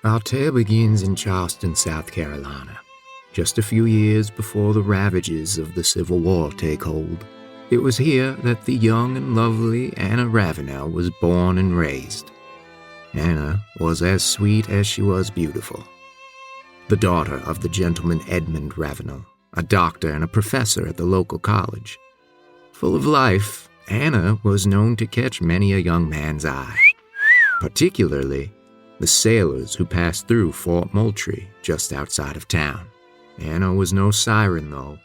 Our tale begins in Charleston, South Carolina, just a few years before the ravages of the Civil War take hold. It was here that the young and lovely Anna Ravenel was born and raised. Anna was as sweet as she was beautiful. The daughter of the gentleman Edmund Ravenel, a doctor and a professor at the local college. Full of life, Anna was known to catch many a young man's eye, particularly the sailors who passed through Fort Moultrie just outside of town. Anna was no siren, though.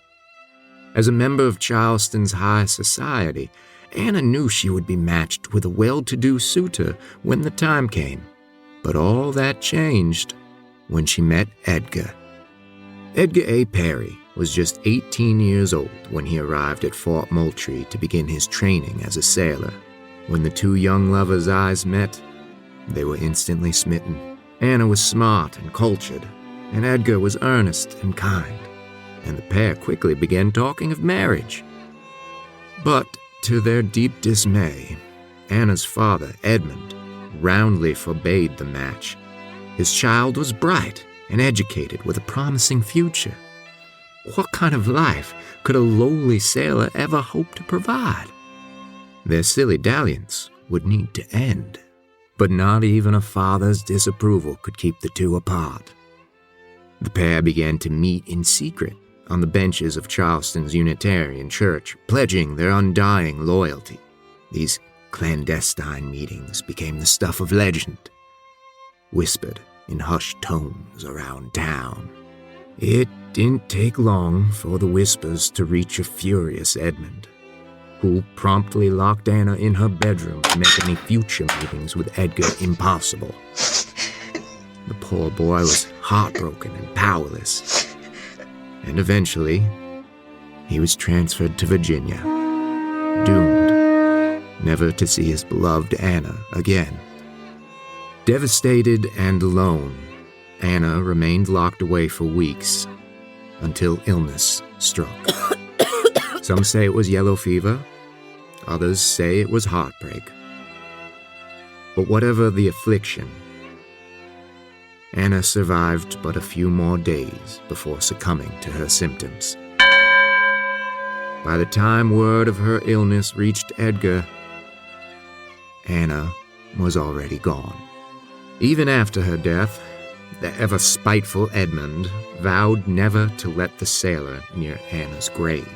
As a member of Charleston's high society, Anna knew she would be matched with a well-to-do suitor when the time came. But all that changed when she met Edgar. Edgar A. Perry was just 18 years old when he arrived at Fort Moultrie to begin his training as a sailor. When the two young lovers' eyes met, they were instantly smitten. Anna was smart and cultured, and Edgar was earnest and kind, and the pair quickly began talking of marriage. But to their deep dismay, Anna's father, Edmund, roundly forbade the match. His child was bright and educated with a promising future. What kind of life could a lowly sailor ever hope to provide? Their silly dalliance would need to end, but not even a father's disapproval could keep the two apart. The pair began to meet in secret on the benches of Charleston's Unitarian Church, pledging their undying loyalty. These clandestine meetings became the stuff of legend, whispered in hushed tones around town. It didn't take long for the whispers to reach a furious Edmund, who promptly locked Anna in her bedroom to make any future meetings with Edgar impossible. The poor boy was heartbroken and powerless, and eventually he was transferred to Virginia, doomed never to see his beloved Anna again. Devastated and alone, Anna remained locked away for weeks until illness struck. Some say it was yellow fever, others say it was heartbreak. But whatever the affliction, Anna survived but a few more days before succumbing to her symptoms. By the time word of her illness reached Edgar, Anna was already gone. Even after her death, the ever-spiteful Edmund vowed never to let the sailor near Anna's grave.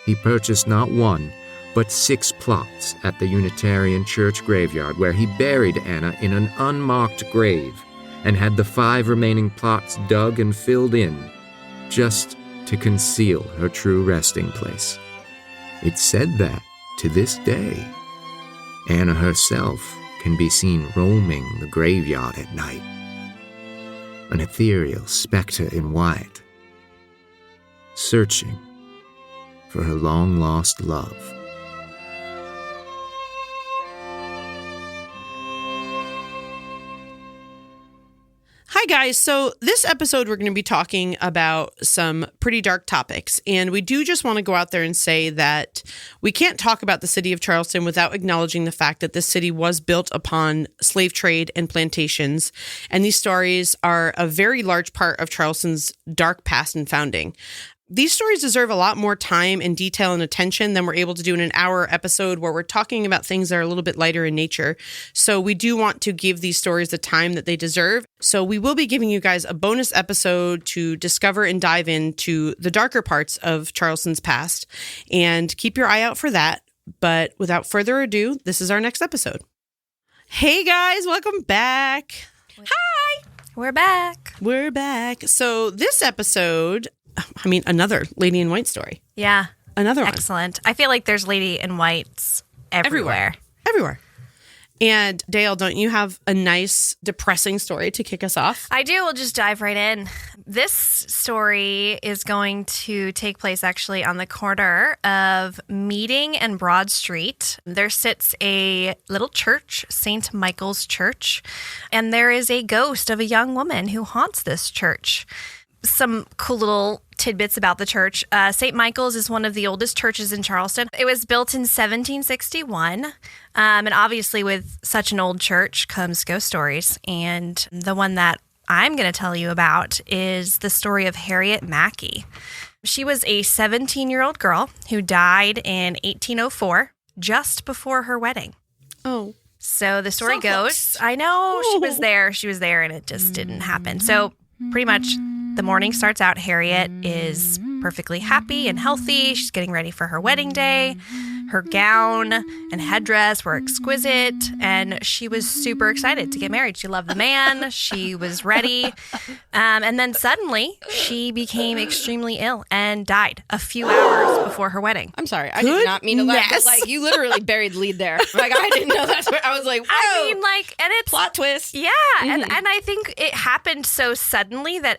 He purchased not one, but 6 plots at the Unitarian Church graveyard, where he buried Anna in an unmarked grave and had the 5 remaining plots dug and filled in, just to conceal her true resting place. It's said that, to this day, Anna herself can be seen roaming the graveyard at night, an ethereal specter in white, searching for her long-lost love. Hi guys, so this episode we're going to be talking about some pretty dark topics, and we do just want to go out there and say that we can't talk about the city of Charleston without acknowledging the fact that this city was built upon slave trade and plantations, and these stories are a very large part of Charleston's dark past and founding. These stories deserve a lot more time and detail and attention than we're able to do in an hour episode where we're talking about things that are a little bit lighter in nature. So we do want to give these stories the time that they deserve. So we will be giving you guys a bonus episode to discover and dive into the darker parts of Charleston's past, and keep your eye out for that. But without further ado, this is our next episode. Hey guys, welcome back. Hi. We're back. We're back. So this episode, another Lady in White story. Yeah. Another one. Excellent. I feel like there's Lady in Whites everywhere. And Dayelle, don't you have a nice, depressing story to kick us off? I do. We'll just dive right in. This story is going to take place actually on the corner of Meeting and Broad Street. There sits a little church, St. Michael's Church, and there is a ghost of a young woman who haunts this church. some cool little tidbits about the church. St. Michael's is one of the oldest churches in Charleston. It was built in 1761. And obviously with such an old church comes ghost stories. And the one that I'm going to tell you about is the story of Harriet Mackey. She was a 17-year-old girl who died in 1804, just before her wedding. Oh. So the story goes, close. I know, she was there, and it just didn't happen. So pretty much the morning starts out, Harriet is perfectly happy and healthy. She's getting ready for her wedding day. Her gown and headdress were exquisite, and she was super excited to get married. She loved the man. She was ready. And then suddenly, she became extremely ill and died a few hours before her wedding. I'm sorry. I did not mean to laugh, but like you literally buried the lead there. Like I didn't know that's where I was like, whoa. I mean, like, and it's plot twist. Yeah, and I think it happened so suddenly that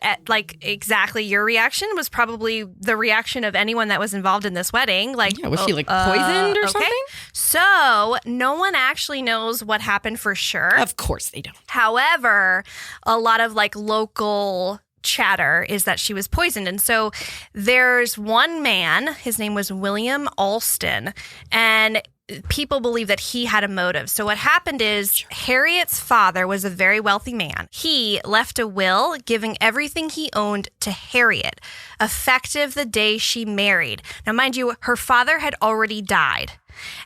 exactly your reaction was probably the reaction of anyone that was involved in this wedding. Like, Yeah, was she like poisoned or something? So no one actually knows what happened for sure. Of course they don't. However, a lot of like local chatter is that she was poisoned. And so there's one man, his name was William Alston, and people believe that he had a motive. So what happened is Harriet's father was a very wealthy man. He left a will giving everything he owned to Harriet, effective the day she married. Now, mind you, her father had already died,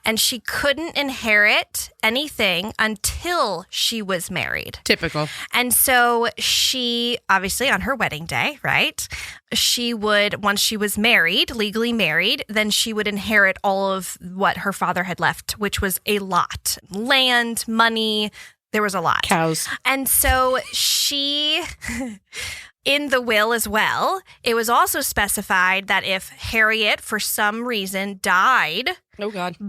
and she couldn't inherit anything until she was married. Typical. And so she, obviously on her wedding day, right, she would, once she was married, legally married, then she would inherit all of what her father had left, which was a lot. Land, money, there was a lot. Cows. And so she... In the will as well, it was also specified that if Harriet, for some reason, died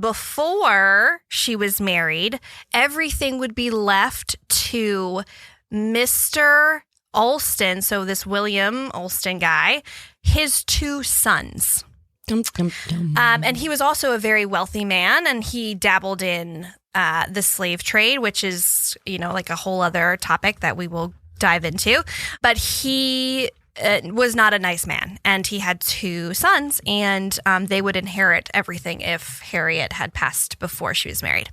before she was married, everything would be left to Mr. Alston, so this William Alston guy, his two sons. Dum, dum, dum. And he was also a very wealthy man, and he dabbled in the slave trade, which is, like a whole other topic that we will dive into. But he was not a nice man, and he had two sons, and they would inherit everything if Harriet had passed before she was married.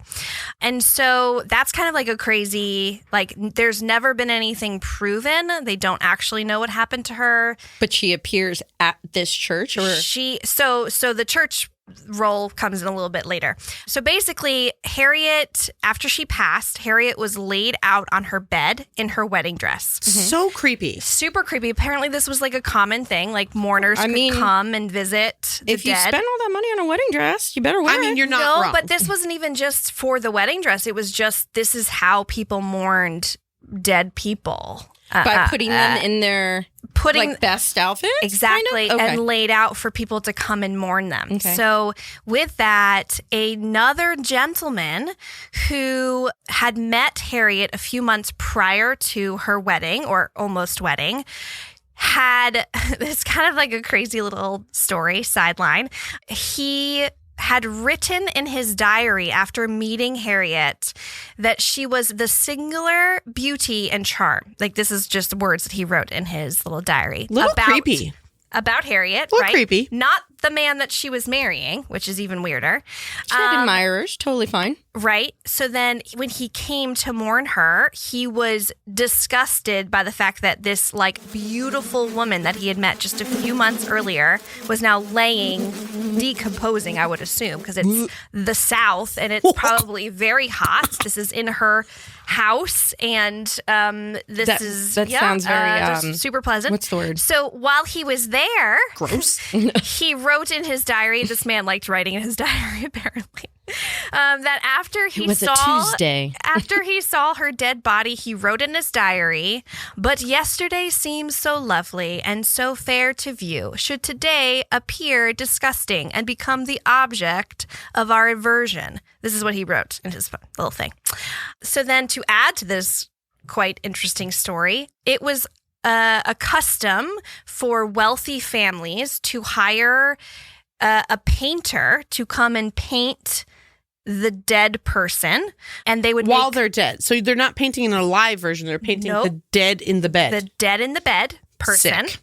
And so that's kind of like a crazy, like, there's never been anything proven. They don't actually know what happened to her. But she appears at this church, or so the church role comes in a little bit later. So basically, Harriet, after she passed, Harriet was laid out on her bed in her wedding dress. So creepy. Super creepy. Apparently, this was like a common thing. Like mourners could come and visit the if you dead. spend all that money on a wedding dress, you better wear it. I mean, you're not wrong. But this wasn't even just for the wedding dress. It was just, this is how people mourned dead people. By putting them in their best outfits? Exactly. Kind of? Okay. And laid out for people to come and mourn them. Okay. So with that, another gentleman who had met Harriet a few months prior to her wedding, or almost wedding, had, it's kind of like a crazy little story, sideline. He had written in his diary after meeting Harriet that she was the singular beauty and charm. Like, this is just words that he wrote in his little diary. Little creepy. About Harriet, Little right? creepy. Not the man that she was marrying, which is even weirder. She had admirers, totally fine. Right. So then when he came to mourn her, he was disgusted by the fact that this like beautiful woman that he had met just a few months earlier was now decomposing, I would assume, because it's the South and it's probably very hot. This is in her house, and that sounds very super pleasant. What's the word? So while he was there, Gross. he wrote in his diary, this man liked writing in his diary apparently, that after he saw her dead body, he wrote in his diary, "But yesterday seemed so lovely and so fair to view, should today appear disgusting and become the object of our aversion." This is what he wrote in his little thing. So then, to add to this quite interesting story, it was a custom for wealthy families to hire a painter to come and paint the dead person, and they would while they're dead. So they're not painting an alive version; they're painting the dead in the bed. The dead in the bed person. Sick.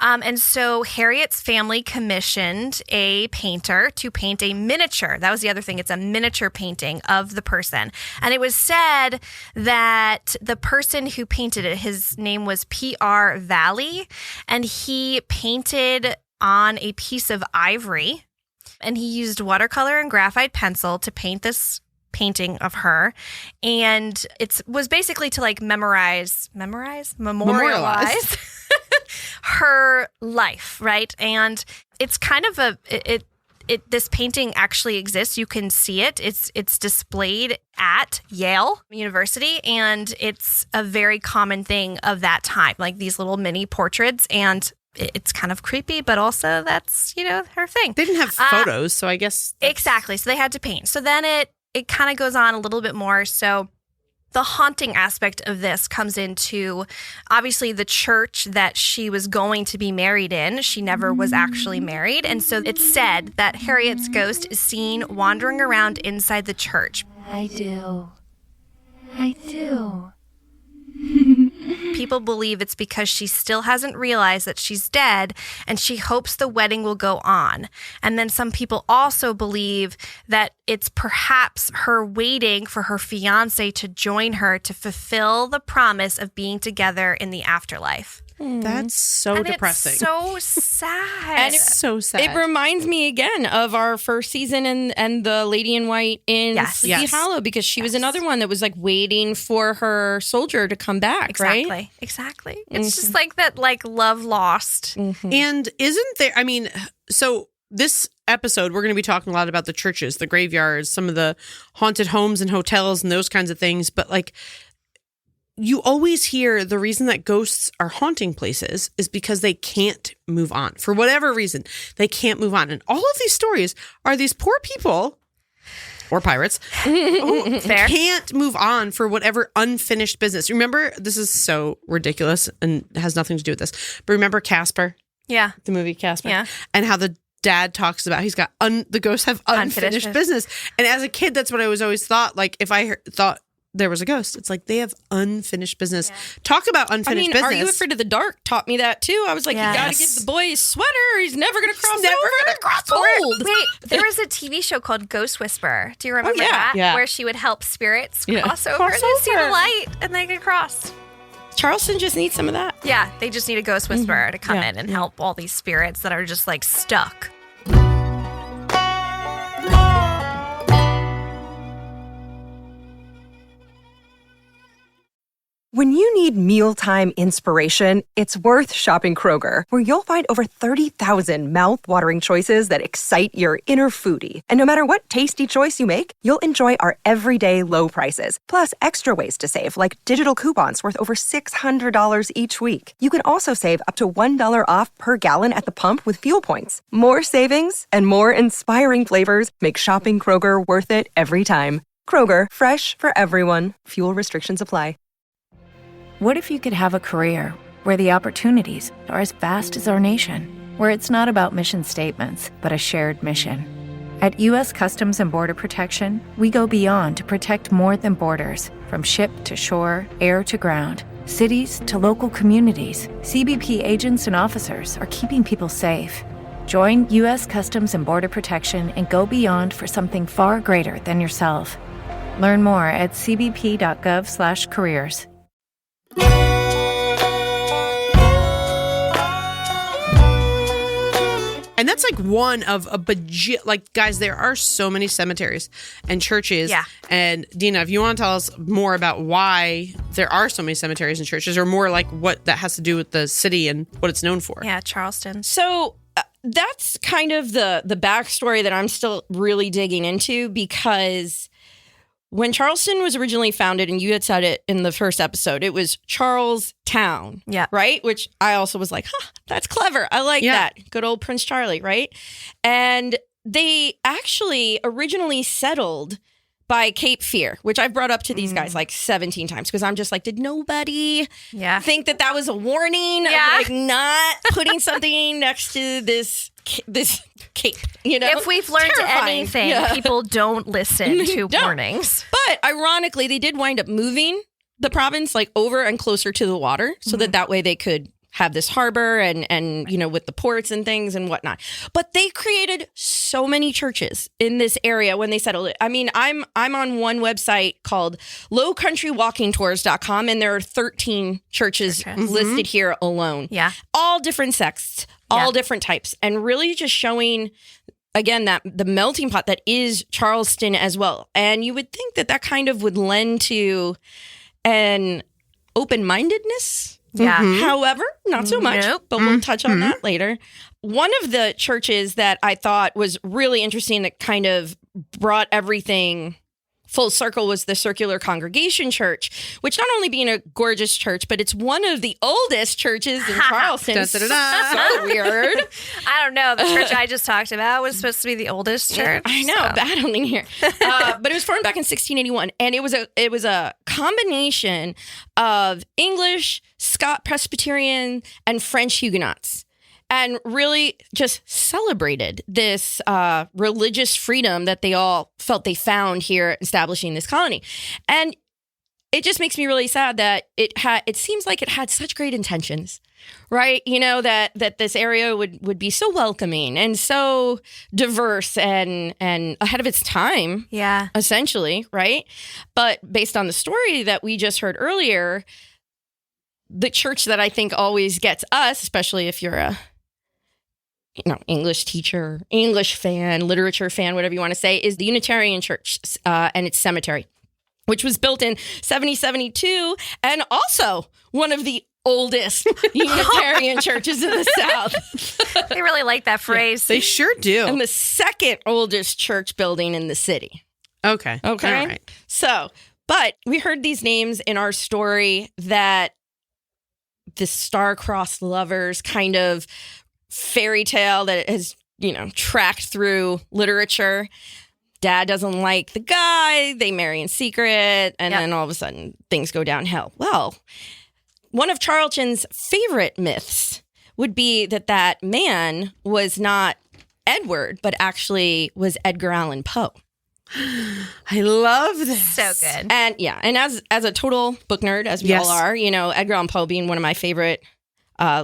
And so Harriet's family commissioned a painter to paint a miniature. That was the other thing. It's a miniature painting of the person. And it was said that the person who painted it, his name was P.R. Valley, and he painted on a piece of ivory, and he used watercolor and graphite pencil to paint this painting of her. And it was basically to like memorialize her life, right? And it's kind of this painting actually exists. You can see it. It's displayed at Yale University, and it's a very common thing of that time, like these little mini portraits. And it's kind of creepy, but also that's, her thing. They didn't have photos, so I guess. Exactly. So they had to paint. So then it kind of goes on a little bit more. So the haunting aspect of this comes into, obviously, the church that she was going to be married in. She never was actually married. And so it's said that Harriet's ghost is seen wandering around inside the church. I do. People believe it's because she still hasn't realized that she's dead, and she hopes the wedding will go on. And then some people also believe that it's perhaps her waiting for her fiancé to join her to fulfill the promise of being together in the afterlife. That's so depressing. It's so sad. And It's so sad. It reminds me again of our first season and the Lady in White in Sleepy Hollow, because she was another one that was like waiting for her soldier to come back, right? Exactly. It's just like that, like love lost. And isn't there, so this episode, we're going to be talking a lot about the churches, the graveyards, some of the haunted homes and hotels and those kinds of things. But like, you always hear the reason that ghosts are haunting places is because they can't move on. For whatever reason, they can't move on. And all of these stories are these poor people or pirates who can't move on for whatever unfinished business. Remember, this is so ridiculous and has nothing to do with this, but remember Casper? Yeah. The movie Casper? Yeah. And how the dad talks about he's got the ghosts have unfinished business. And as a kid, that's what I was always thought. Like if I thought there was a ghost, it's like they have unfinished business. Yeah. Talk about unfinished business. Are You Afraid of the Dark taught me that too. I was like, you gotta give the boy his sweater. He's never gonna cross over. Wait, there was a TV show called Ghost Whisperer. Do you remember that? Yeah. Where she would help spirits cross over. They'd see the light and they could cross. Charleston just needs some of that. Yeah, they just need a ghost whisperer to come in and help all these spirits that are just like stuck. When you need mealtime inspiration, it's worth shopping Kroger, where you'll find over 30,000 mouth-watering choices that excite your inner foodie. And no matter what tasty choice you make, you'll enjoy our everyday low prices, plus extra ways to save, like digital coupons worth over $600 each week. You can also save up to $1 off per gallon at the pump with fuel points. More savings and more inspiring flavors make shopping Kroger worth it every time. Kroger, fresh for everyone. Fuel restrictions apply. What if you could have a career where the opportunities are as vast as our nation, where it's not about mission statements, but a shared mission? At U.S. Customs and Border Protection, we go beyond to protect more than borders. From ship to shore, air to ground, cities to local communities, CBP agents and officers are keeping people safe. Join U.S. Customs and Border Protection and go beyond for something far greater than yourself. Learn more at cbp.gov/careers. And that's like one of a like, guys, there are so many cemeteries and churches. Yeah. And Deena, if you want to tell us more about why there are so many cemeteries and churches, or more like what that has to do with the city and what it's known for. Yeah, Charleston. So that's kind of the backstory that I'm still really digging into, because when Charleston was originally founded, and you had said it in the first episode, it was Charlestown, right? Which I also was like, that's clever. I like that. Good old Prince Charlie, right? And they actually originally settled by Cape Fear, which I've brought up to these guys like 17 times, because I'm just like, did nobody think that was a warning of like not putting something next to this cape, If we've learned anything, people don't listen to warnings. But ironically, they did wind up moving the province like over and closer to the water, so that way they could have this harbor and with the ports and things and whatnot. But they created so many churches in this area when they settled it. I mean, I'm on one website called lowcountrywalkingtours.com, and there are 13 churches listed here alone. Yeah. All different sects, all different types, and really just showing, again, that the melting pot that is Charleston as well. And you would think that kind of would lend to an open-mindedness. Yeah. However, not so much, but we'll touch on that later. One of the churches that I thought was really interesting that kind of brought everything full circle was the Circular Congregation Church, which not only being a gorgeous church, but it's one of the oldest churches in Charleston. So weird. I don't know. The church I just talked about was supposed to be the oldest church. I know, battling here. But it was formed back in 1681, and it was a combination of English, Scott Presbyterian, and French Huguenots. And really just celebrated this religious freedom that they all felt they found here establishing this colony. And it just makes me really sad that it seems like it had such great intentions, right? That this area would be so welcoming and so diverse and ahead of its time. Yeah. Essentially, right? But based on the story that we just heard earlier, the church that I think always gets us, especially if you're a English teacher, English fan, literature fan, whatever you want to say, is the Unitarian Church and its cemetery, which was built in 1772 and also one of the oldest Unitarian churches in the South. They really like that phrase. They sure do. And the second oldest church building in the city. Okay. All right. So, but we heard these names in our story that the star-crossed lovers kind of fairy tale that has, tracked through literature. Dad doesn't like the guy. They marry in secret. And then all of a sudden things go downhill. Well, one of Charlton's favorite myths would be that man was not Edward, but actually was Edgar Allan Poe. I love this. So good. And and as a total book nerd, as we all are, Edgar Allan Poe being one of my favorite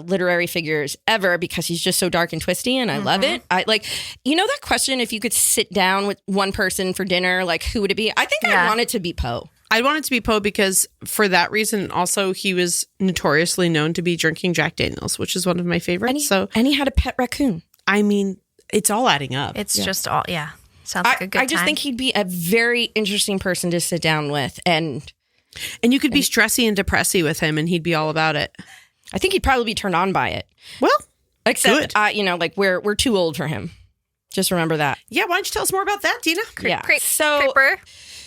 literary figures ever because he's just so dark and twisty and I love it. I like, that question, if you could sit down with one person for dinner, like who would it be? I think I want it to be Poe. I'd want it to be Poe because for that reason, also he was notoriously known to be drinking Jack Daniels, which is one of my favorites. And he had a pet raccoon. I mean, it's all adding up. It's just all, sounds like a good time. I just think he'd be a very interesting person to sit down with. And you could be stressy and depressy with him and he'd be all about it. I think he'd probably be turned on by it. Well, except, we're too old for him. Just remember that. Yeah, why don't you tell us more about that, Deena?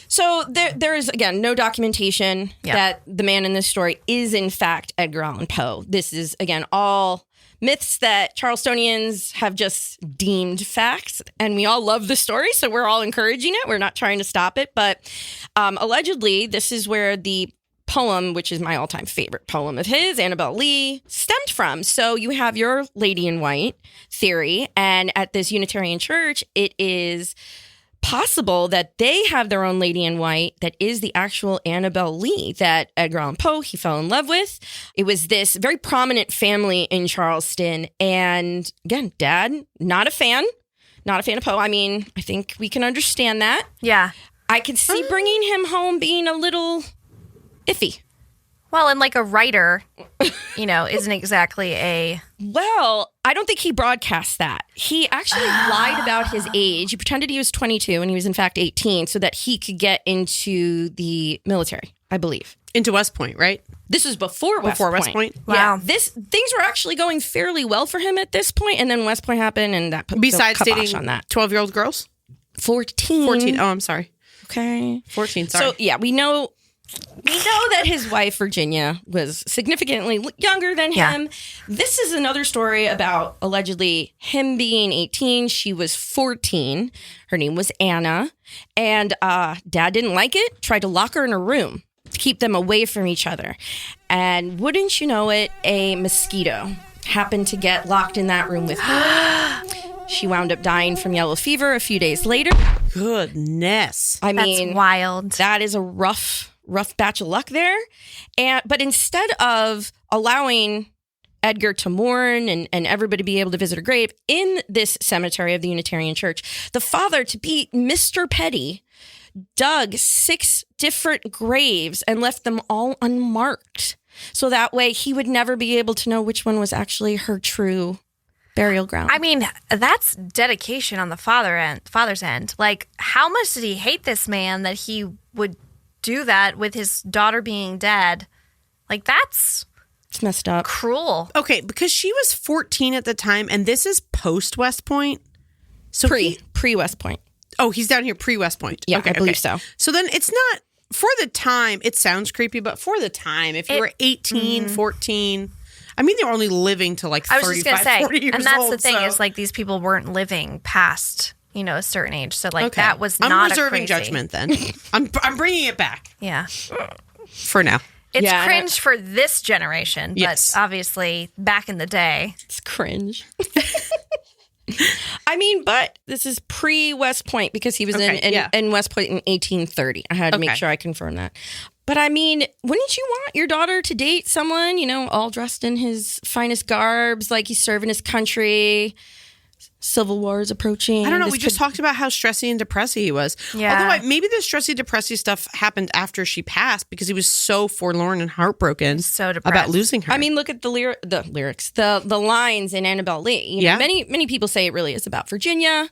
So there is, again, no documentation that the man in this story is, in fact, Edgar Allan Poe. This is, again, all myths that Charlestonians have just deemed facts. And we all love the story, so we're all encouraging it. We're not trying to stop it. But allegedly, this is where the poem, which is my all-time favorite poem of his, Annabel Lee, stemmed from. So you have your Lady in White theory, and at this Unitarian church, it is possible that they have their own Lady in White that is the actual Annabel Lee that Edgar Allan Poe, he fell in love with. It was this very prominent family in Charleston, and again, Dad, not a fan of Poe. I mean, I think we can understand that. Yeah. I could see bringing him home being a little iffy. Well, and like a writer, isn't exactly a... Well, I don't think he broadcast that. He actually lied about his age. He pretended he was 22 and he was in fact 18 so that he could get into the military, I believe. Into West Point, right? This was before West Point. Wow. Yeah, things were actually going fairly well for him at this point, and then West Point happened and that put Besides the kibosh dating on that. 12-year-old girls? 14. Oh, I'm sorry. Okay. 14, sorry. So, yeah, we know that his wife, Virginia, was significantly younger than him. Yeah. This is another story about allegedly him being 18. She was 14. Her name was Anna. And Dad didn't like it, tried to lock her in a room to keep them away from each other. And wouldn't you know it, a mosquito happened to get locked in that room with her. She wound up dying from yellow fever a few days later. Goodness. I mean, that's wild. That is a rough batch of luck there. But instead of allowing Edgar to mourn and everybody be able to visit her grave in this cemetery of the Unitarian Church. The father, to be Mr. Petty, dug 6 different graves and left them all unmarked. So that way he would never be able to know which one was actually her true burial ground. I mean, that's dedication on the father's end. Like, how much did he hate this man that he would do that with his daughter being dead? Like, it's messed up. Cruel. Okay, because she was 14 at the time, and this is post West Point. So Pre West Point. Oh, he's down here pre West Point. Yeah, I believe so. So then it's not, for the time, it sounds creepy, but for the time, if you were 18, 14, I mean, they were only living to like 35, 40 years old. And that's the thing is, like, these people weren't living past, a certain age. So, like, okay. that was I'm not reserving crazy judgment then. I'm bringing it back. Yeah. For now. It's cringe for this generation, yes. But obviously back in the day. It's cringe. I mean, but this is pre-West Point because he was in West Point in 1830. I had to make sure I confirm that. But I mean, wouldn't you want your daughter to date someone, all dressed in his finest garbs, like he's serving his country? Civil War is approaching. I don't know. We just talked about how stressy and depressy he was. Yeah. Although maybe the stressy, depressy stuff happened after she passed because he was so forlorn and heartbroken about losing her. I mean, look at the lyrics, the lines in Annabelle Lee. Many people say it really is about Virginia,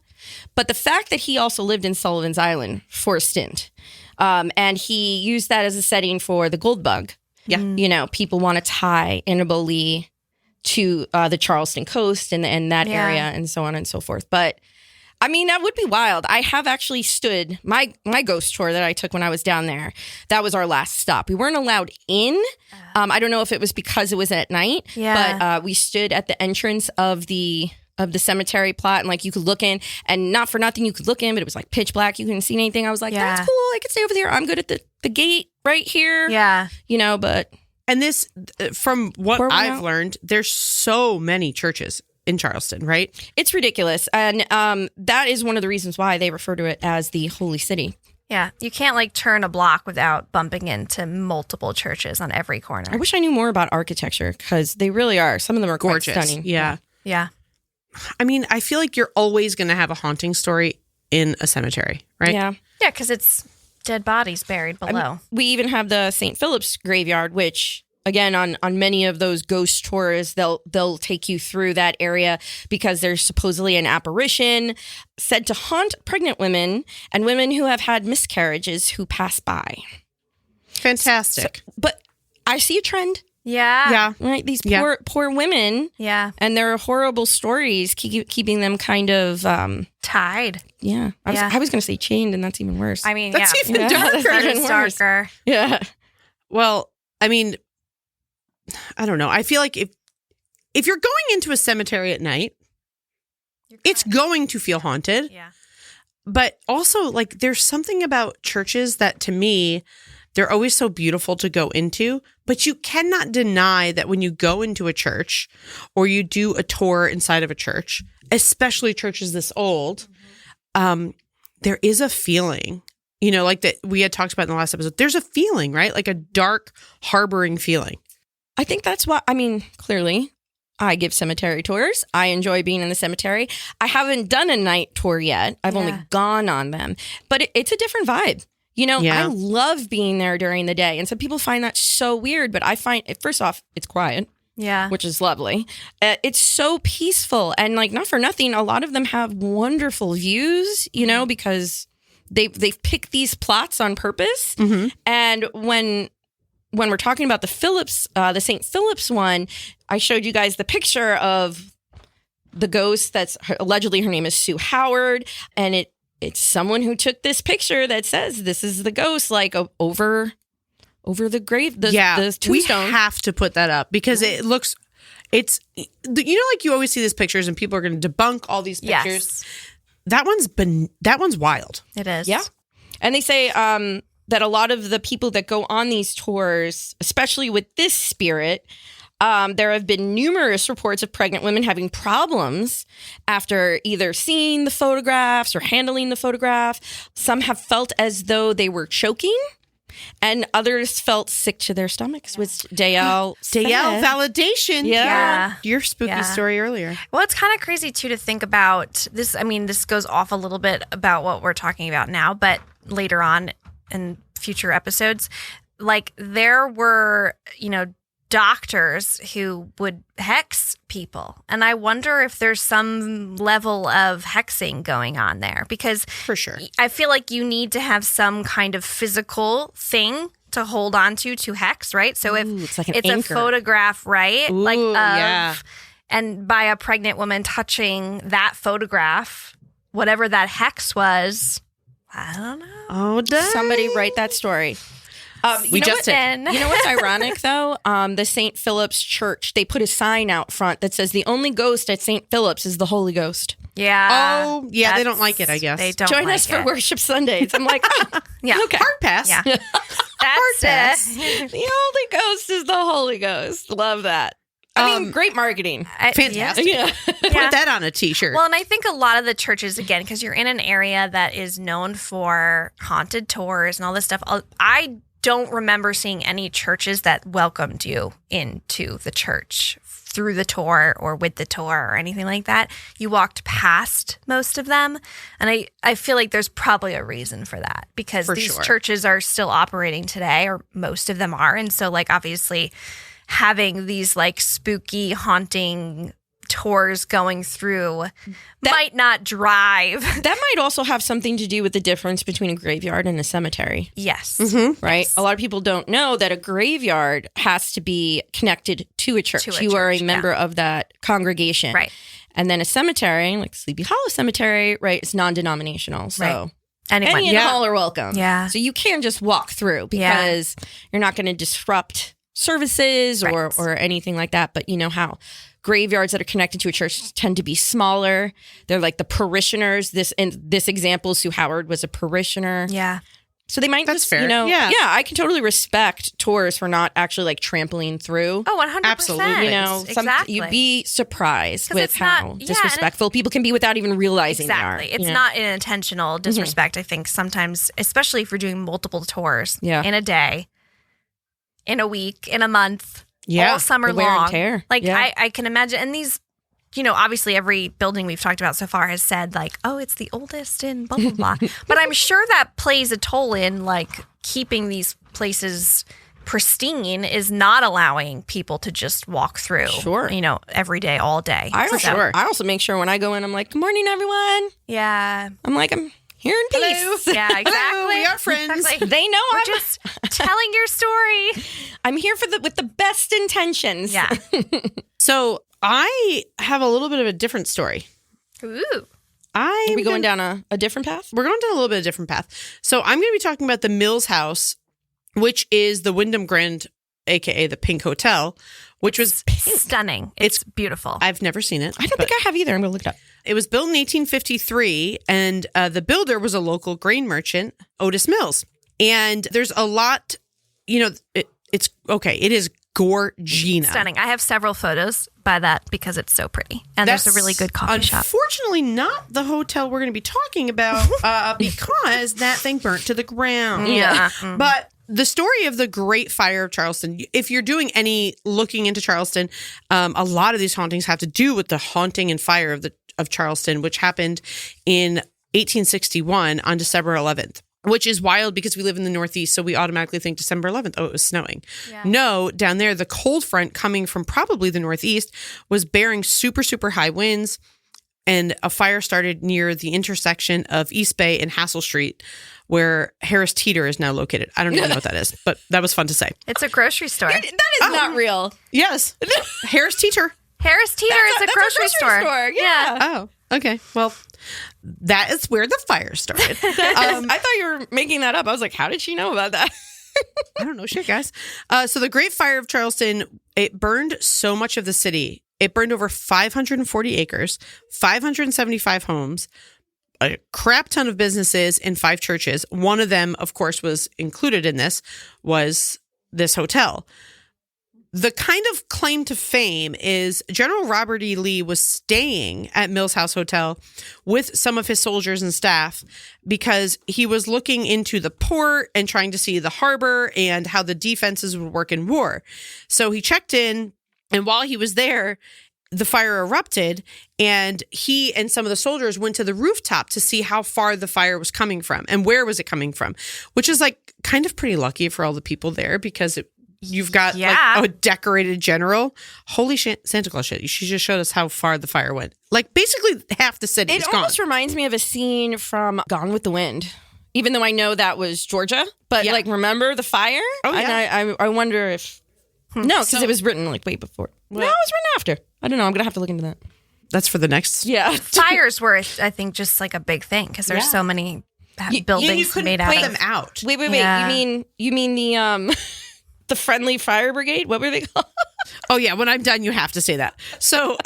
but the fact that he also lived in Sullivan's Island for a stint, and he used that as a setting for the Gold Bug. Yeah, people want to tie Annabelle Lee to the Charleston coast and that area and so on and so forth. But I mean, that would be wild. I have actually stood my ghost tour that I took when I was down there. That was our last stop. We weren't allowed in. I don't know if it was because it was at night, but we stood at the entrance of the cemetery plot, and like you could look in, and not for nothing you could look in, but it was like pitch black. You couldn't see anything. I was like, that's cool. I could stay over there. I'm good at the gate right here. Yeah. But... And this, from what I've learned, there's so many churches in Charleston, right? It's ridiculous. And that is one of the reasons why they refer to it as the Holy City. Yeah. You can't like turn a block without bumping into multiple churches on every corner. I wish I knew more about architecture because they really are. Some of them are gorgeous. Quite stunning. Yeah. Yeah. I mean, I feel like you're always going to have a haunting story in a cemetery, right? Yeah. Yeah, because it's dead bodies buried below. We even have the St. Philip's graveyard, which again on many of those ghost tours they'll take you through that area because there's supposedly an apparition said to haunt pregnant women and women who have had miscarriages who pass by. Fantastic. But I see a trend. Yeah. Right. These poor women. Yeah. And there are horrible stories keeping them kind of tied. Yeah. I was going to say chained, and that's even worse. I mean, that's even darker. That is darker. Yeah. Well, I mean, I don't know. I feel like if you're going into a cemetery at night, it's going to feel haunted. Yeah. But also, like, there's something about churches that, to me, they're always so beautiful to go into, but you cannot deny that when you go into a church or you do a tour inside of a church, especially churches this old, there is a feeling, like that we had talked about in the last episode. There's a feeling, right? Like a dark, harboring feeling. I think that's what, clearly, I give cemetery tours. I enjoy being in the cemetery. I haven't done a night tour yet. I've only gone on them, but it's a different vibe. I love being there during the day. And some people find that so weird, but I find, first off, it's quiet. Yeah. Which is lovely. It's so peaceful. And like, not for nothing, a lot of them have wonderful views, because they've picked these plots on purpose. Mm-hmm. And when we're talking about the St. Philip's one, I showed you guys the picture of the ghost that's allegedly her name is Sue Howard. And it's someone who took this picture that says this is the ghost, like over the grave, the tombstone. We have to put that up because it's like you always see these pictures and people are going to debunk all these pictures. Yes. That one's wild. It is. Yeah. And they say that a lot of the people that go on these tours, especially with this spirit, there have been numerous reports of pregnant women having problems after either seeing the photographs or handling the photograph. Some have felt as though they were choking. And others felt sick to their stomachs, which Dayelle said. Dayelle, validation. Yeah. Your spooky story earlier. Well, it's kind of crazy, too, to think about this. I mean, this goes off a little bit about what we're talking about now, but later on in future episodes, like there were, doctors who would hex people. And I wonder if there's some level of hexing going on there, because For sure. I feel like you need to have some kind of physical thing to hold on to hex, right? So if it's like an it's anchor. a photograph, right? Like Ooh, of, yeah. and by a pregnant woman touching that photograph, whatever that hex was, I don't know. Oh, dang. Somebody write that story. We just did. You know what's ironic, though? The St. Philip's Church, they put a sign out front that says the only ghost at St. Philip's is the Holy Ghost. Yeah. Oh, yeah, they don't like it, I guess. They don't Join like us for it. worship Sundays. I'm like, oh, Yeah. okay. Hard pass. Yeah. Hard pass. That's The Holy Ghost is the Holy Ghost. Love that. I mean, great marketing. Fantastic. Yeah. Put that on a t-shirt. Well, and I think a lot of the churches, again, because you're in an area that is known for haunted tours and all this stuff, I don't remember seeing any churches that welcomed you into the church through the tour or with the tour or anything like that. You walked past most of them. And I feel like there's probably a reason for that, because For these sure. churches are still operating today, or most of them are. And so, like, obviously having these like spooky, haunting tours going through might not drive. That might also have something to do with the difference between a graveyard and a cemetery. Yes. Right? A lot of people don't know that a graveyard has to be connected to a church. To a You are a church, member of that congregation. Right. And then a cemetery, like Sleepy Hollow Cemetery, right, it's non-denominational. So Right. Anyone. any and all are welcome. Yeah. So you can just walk through because you're not going to disrupt services or anything like that. But you know how graveyards that are connected to a church tend to be smaller. They're like the parishioners. This example, Sue Howard was a parishioner. Yeah. So they might That's just, fair. yeah, I can totally respect tours for not actually like trampling through. Oh, 100%. Absolutely. You know, exactly. you'd be surprised 'Cause with it's not- how yeah, and disrespectful people can be without even realizing Exactly. they are. It's not an intentional disrespect, I think, sometimes, especially if you're doing multiple tours in a day, in a week, in a month, all summer the wear and long. tear. Like, Yeah. I can imagine. And these, obviously every building we've talked about so far has said, like, oh, it's the oldest in blah, blah, blah. But I'm sure that plays a toll in, like, keeping these places pristine is not allowing people to just walk through. Sure. Every day, all day. I also make sure when I go in, I'm like, good morning, everyone. Yeah. I'm like, I'm here in peace. Yeah, exactly. Hello, we are friends. Exactly. They know We're I'm just telling your story. I'm here with the best intentions. Yeah. So I have a little bit of a different story. Ooh. Are we going down a different path? We're going down a little bit of a different path. So I'm going to be talking about the Mills House, which is the Wyndham Grand, aka the Pink Hotel, which was Stunning. It's beautiful. I've never seen it. I don't think I have either. I'm going to look it up. It was built in 1853, and the builder was a local grain merchant, Otis Mills. And there's a lot, it's okay. It is gorgeous. Stunning. I have several photos by that because it's so pretty. And there's a really good coffee shop. Unfortunately, not the hotel we're going to be talking about because that thing burnt to the ground. Yeah. But the story of the Great Fire of Charleston, if you're doing any looking into Charleston, a lot of these hauntings have to do with the haunting and fire of Charleston, which happened in 1861 on December 11th. Which is wild because we live in the Northeast, so we automatically think December 11th, oh, it was snowing. Yeah. No, down there, the cold front coming from probably the Northeast was bearing super, super high winds, and a fire started near the intersection of East Bay and Hassel Street, where Harris Teeter is now located. I don't even know what that is, but that was fun to say. It's a grocery store. That is not real. Yes, Harris Teeter. Harris Teeter is a grocery store. Yeah. Oh, okay. Well, that is where the fire started. I thought you were making that up. I was like, how did she know about that? I don't know shit, guys. So the Great Fire of Charleston, it burned so much of the city. It burned over 540 acres, 575 homes, a crap ton of businesses, and 5 churches. One of them, of course, was included in this, was this hotel. the kind of claim to fame is General Robert E. Lee was staying at Mills House Hotel with some of his soldiers and staff because he was looking into the port and trying to see the harbor and how the defenses would work in war. So he checked in, and while he was there, the fire erupted, and he and some of the soldiers went to the rooftop to see how far the fire was coming from and where was it coming from, which is like kind of pretty lucky for all the people there because you've got like a decorated general. Holy shit, Santa Claus shit. She just showed us how far the fire went. Like basically half the city is gone. It almost reminds me of a scene from Gone with the Wind. Even though I know that was Georgia, but like remember the fire? Oh yeah. And I wonder if no, because it was written like way before. No, it was written after. I don't know. I'm gonna have to look into that. That's for the next. Yeah, fires were, I think, just like a big thing because there's so many buildings made out of them out. Wait. Yeah. You mean the the friendly fire brigade? What were they called? Oh yeah. When I'm done, you have to say that. So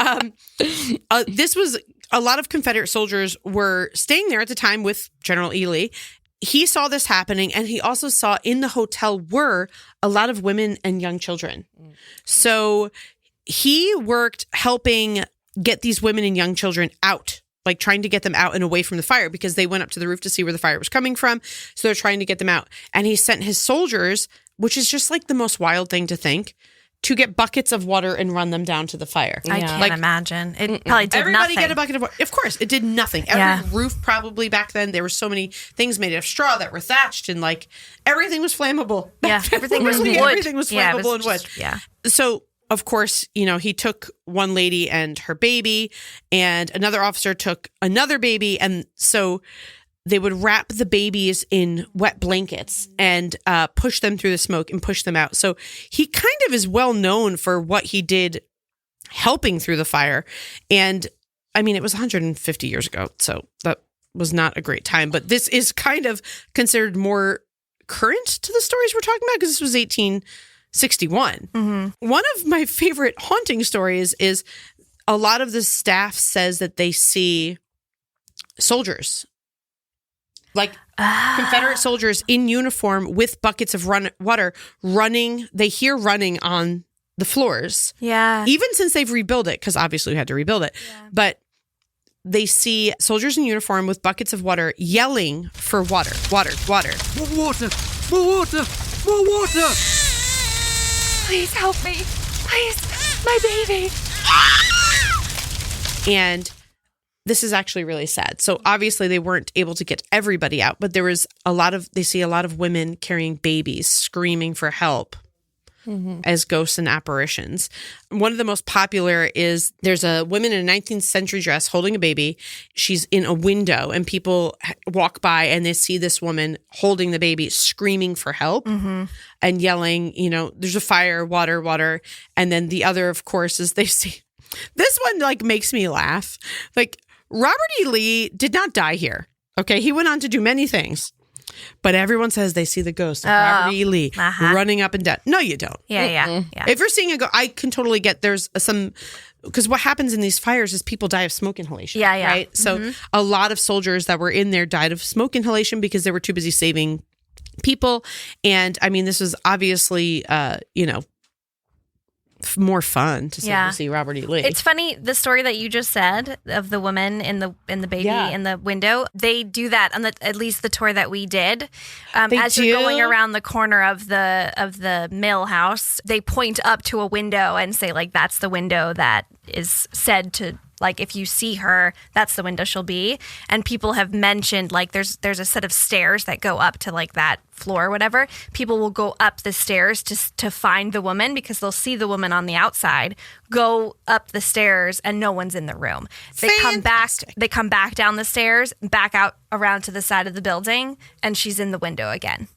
this was a lot of Confederate soldiers were staying there at the time with General E. Lee. He saw this happening, and he also saw in the hotel were a lot of women and young children. So he worked helping get these women and young children out, like trying to get them out and away from the fire because they went up to the roof to see where the fire was coming from. So they're trying to get them out. And he sent his soldiers, which is just like the most wild thing to think, to get buckets of water and run them down to the fire. I can't imagine. It probably did everybody nothing. Get a bucket of water. Of course, it did nothing. Every roof probably back then, there were so many things made of straw that were thatched and like everything was flammable. Yeah, everything was wood. Everything was flammable and wood. Yeah. So, of course, he took one lady and her baby, and another officer took another baby. And so they would wrap the babies in wet blankets and push them through the smoke and push them out. So he kind of is well known for what he did helping through the fire. And I mean, it was 150 years ago, so that was not a great time. But this is kind of considered more current to the stories we're talking about because this was 1861. Mm-hmm. One of my favorite haunting stories is a lot of the staff says that they see soldiers, like Confederate soldiers in uniform with buckets of water running. They hear running on the floors. Yeah. Even since they've rebuilt it, because obviously we had to rebuild it. Yeah. But they see soldiers in uniform with buckets of water yelling for water, water, water. More water, more water, more water. Please help me. Please, my baby. And this is actually really sad. So obviously they weren't able to get everybody out, but there was they see a lot of women carrying babies screaming for help as ghosts and apparitions. One of the most popular is there's a woman in a 19th century dress holding a baby. She's in a window and people walk by and they see this woman holding the baby screaming for help and yelling, there's a fire, water, water. And then the other, of course, is they see this one like makes me laugh. Like Robert E. Lee did not die here. Okay. He went on to do many things. But everyone says they see the ghost of Robert E. Lee running up and down. No, you don't. Yeah. If you're seeing a ghost, I can totally get there's some, because what happens in these fires is people die of smoke inhalation. Yeah. Right? So a lot of soldiers that were in there died of smoke inhalation because they were too busy saving people. And I mean, this was obviously, more fun to see Robert E. Lee. It's funny, the story that you just said of the woman in the baby in the window. They do that on at least the tour that we did. As you're going around the corner of the mill house, they point up to a window and say like that's the window that is said to. Like if you see her, that's the window she'll be. And people have mentioned like there's a set of stairs that go up to like that floor or whatever. People will go up the stairs to find the woman because they'll see the woman on the outside, go up the stairs and no one's in the room. They come back down the stairs, back out around to the side of the building, and she's in the window again.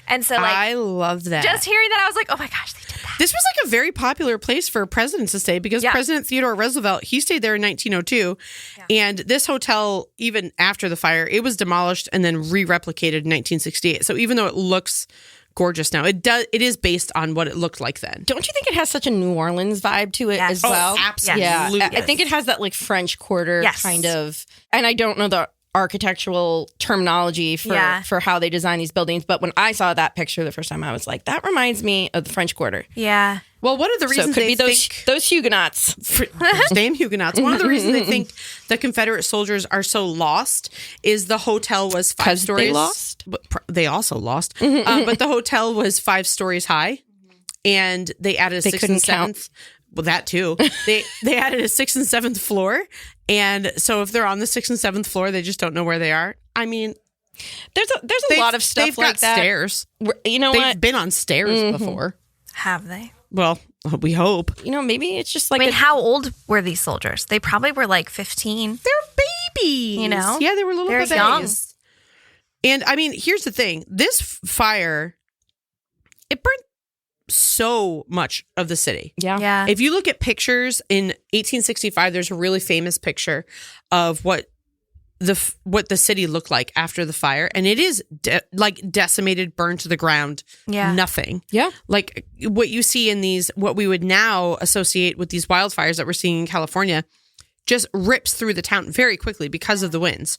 And so like I love that. Just hearing that, I was like, oh my gosh, they did that. This was like a very popular place for presidents to stay because President Theodore Roosevelt, he stayed there in 1902. Yeah. And this hotel, even after the fire, it was demolished and then re-replicated in 1968. So even though it looks gorgeous now, it is based on what it looked like then. Don't you think it has such a New Orleans vibe to it as well? Absolutely. Yeah. I think it has that like French Quarter kind of, and I don't know the architectural terminology for how they design these buildings. But when I saw that picture the first time, I was like, that reminds me of the French Quarter. Yeah. Well, one of the reasons so it could they be think those Huguenots. those damn Huguenots. One of the reasons they think the Confederate soldiers are so lost is the hotel was 5 stories. They lost? But they also lost. But the hotel was 5 stories high, and they added a They 6th couldn't and 7th. count. Well, that too. They added a 6th and 7th floor, and so if they're on the 6th and 7th floor, they just don't know where they are. I mean, There's a lot of stuff they've like got that. Stairs. You know They've what? been on stairs before. Have they? Well, we hope. You know, maybe it's just like I mean, how old were these soldiers? They probably were like 15. They're babies. You know? Yeah, they were little They're babies. young. And I mean, here's the thing. This fire, it burned so much of the city. yeah. Yeah. If you look at pictures in 1865, there's a really famous picture of what the city looked like after the fire, and it is like decimated, burned to the ground. Yeah. Nothing. Yeah. Like what you see in these, what we would now associate with these wildfires that we're seeing in California, just rips through the town very quickly because of the winds.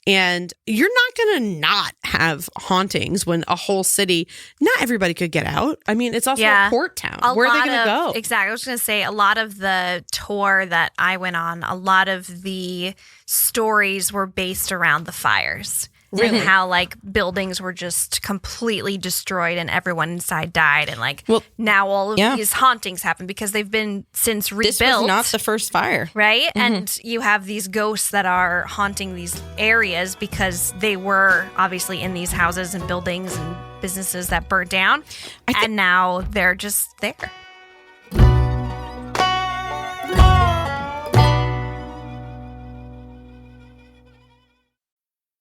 And you're not going to not have hauntings when a whole city, not everybody could get out. I mean, it's also a port town. Where are they going to go? Exactly. I was going to say, a lot of the tour that I went on, a lot of the stories were based around the fires. Really? And how like buildings were just completely destroyed and everyone inside died. And like now all of these hauntings happen because they've been since rebuilt. This was not the first fire. Right? Mm-hmm. And you have these ghosts that are haunting these areas because they were obviously in these houses and buildings and businesses that burnt down. And now they're just there.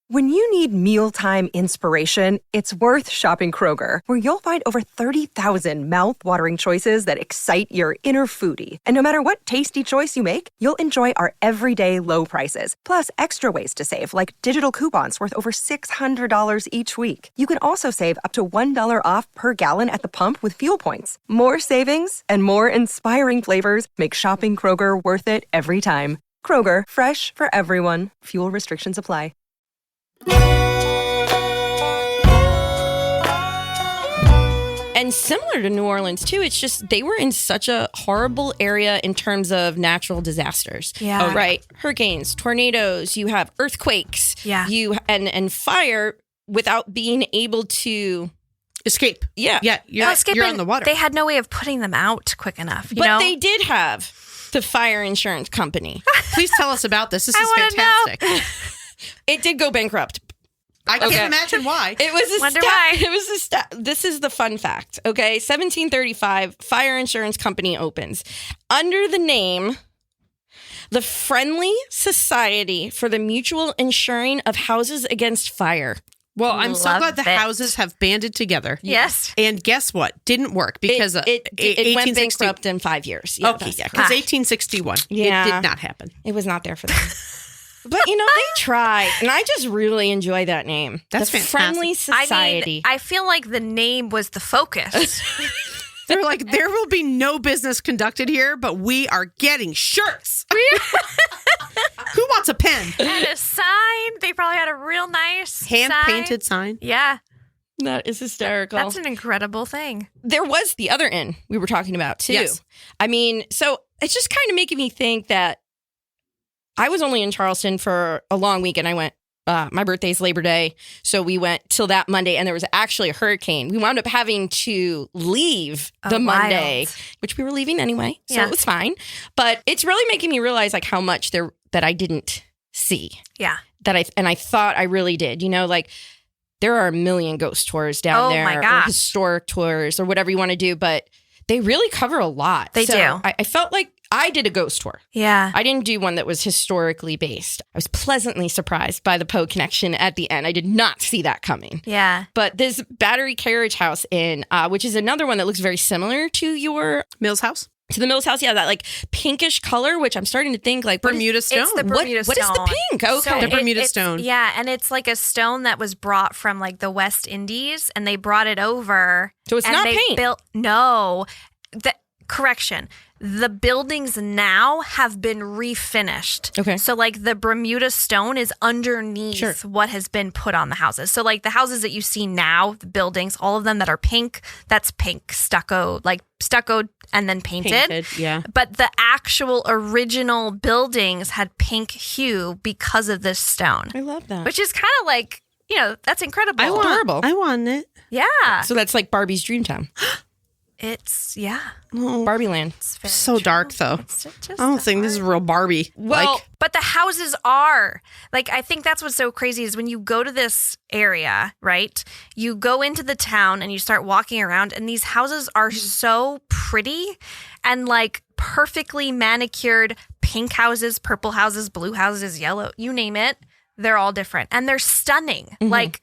When you need mealtime inspiration, it's worth shopping Kroger, where you'll find over 30,000 mouth-watering choices that excite your inner foodie. And no matter what tasty choice you make, you'll enjoy our everyday low prices, plus extra ways to save, like digital coupons worth over $600 each week. You can also save up to $1 off per gallon at the pump with fuel points. More savings and more inspiring flavors make shopping Kroger worth it every time. Kroger, fresh for everyone. Fuel restrictions apply. And similar to New Orleans, too, it's just they were in such a horrible area in terms of natural disasters. Yeah. Right. Hurricanes, tornadoes, you have earthquakes. Yeah. And fire without being able to Escape. Yeah. Yeah. You're on the water. They had no way of putting them out quick enough. You But know? they did have the fire insurance company. Please tell us about this. This is wanna fantastic. It did go bankrupt. I can't imagine why. It was a Wonder stat. why. It was a stat. This is the fun fact. Okay, 1735, fire insurance company opens under the name the Friendly Society for the Mutual Insuring of Houses Against Fire. Well, I'm so Love glad the it. houses have banded together. Yes. And guess what? Didn't work because It went bankrupt in 5 years. Yeah, Okay, that's yeah, correct. because 1861. Yeah. It did not happen. It was not there for them. But, you know, they tried. And I just really enjoy that name. That's the fantastic. Friendly Society. I feel like the name was the focus. They're like, there will be no business conducted here, but we are getting shirts. Who wants a pen? And a sign. They probably had a real nice Hand-painted sign. Yeah. That is hysterical. That's an incredible thing. There was the other inn we were talking about, too. Yes. I mean, so it's just kind of making me think that I was only in Charleston for a long weekend. I went, my birthday's Labor Day, so we went till that Monday, and there was actually a hurricane. We wound up having to leave the Monday, which we were leaving anyway, so it was fine. But it's really making me realize like how much there that I didn't see. Yeah. I thought I really did. You know, like there are a million ghost tours down there, my gosh. or historic tours, or whatever you want to do, but they really cover a lot. They do. I felt like I did a ghost tour. Yeah. I didn't do one that was historically based. I was pleasantly surprised by the Poe connection at the end. I did not see that coming. Yeah. But this Battery Carriage House Inn, which is another one that looks very similar to your Mills House? To the Mills House, yeah, that like pinkish color, which I'm starting to think like Bermuda stone. It's the Bermuda stone. What is the pink? Okay. So The Bermuda it's- stone. Yeah, and it's like a stone that was brought from like the West Indies, and they brought it over. So it's and not they paint. Correction. The buildings now have been refinished. Okay. So like the Bermuda stone is underneath what has been put on the houses. So like the houses that you see now, the buildings, all of them that are pink, that's pink stucco, like stuccoed and then painted. Yeah. But the actual original buildings had pink hue because of this stone. I love that. Which is kind of like, that's incredible. Adorable. I want it. Yeah. So that's like Barbie's Dreamtown. It's, yeah. Barbie Land. It's very So true. dark, though. It's just I don't think this is real Barbie. Well, But the houses are. Like, I think that's what's so crazy is when you go to this area, right? You go into the town and you start walking around, and these houses are so pretty and like perfectly manicured pink houses, purple houses, blue houses, yellow, you name it. They're all different. And they're stunning. Like,